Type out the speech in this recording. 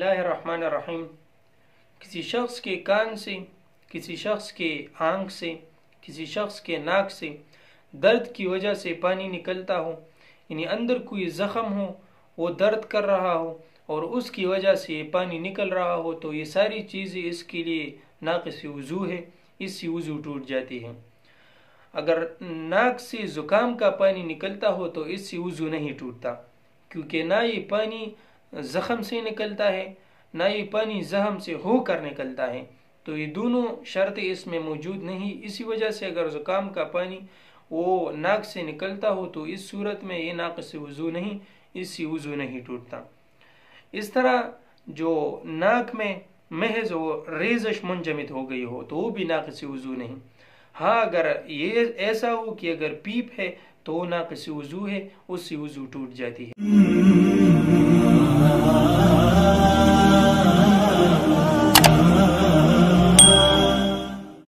बिस्मिल्लाहिर्रहमानिर्रहीम। किसी शख्स के कान से, किसी शख्स के आँख से, किसी शख्स के नाक से दर्द की वजह से पानी निकलता हो, यानी अंदर कोई ज़ख़म हो, वो दर्द कर रहा हो और उसकी वजह से ये पानी निकल रहा हो, तो ये सारी चीज़ें इसके लिए नाक़िस वज़ू है, इससे वज़ू टूट जाती है। अगर नाक से ज़ुकाम का पानी निकलता हो तो इससे वज़ू नहीं टूटता, क्योंकि ना ये पानी ज़ख़म से निकलता है, ना ये पानी ज़ख़म से हो कर निकलता है, तो ये दोनों शर्तें इसमें मौजूद नहीं। इसी वजह से अगर ज़ुकाम का पानी वो नाक से निकलता हो तो इस सूरत में ये नाक़िस वज़ू नहीं, इससे वज़ू नहीं टूटता। इस तरह जो नाक में महज वो रेज़श मुंजमद हो गई हो तो वो भी नाक़िस वज़ू नहीं। हाँ, अगर ये ऐसा हो कि अगर पीप है तो वो नाक़िस वज़ू है, उससे वज़ू टूट जाती है।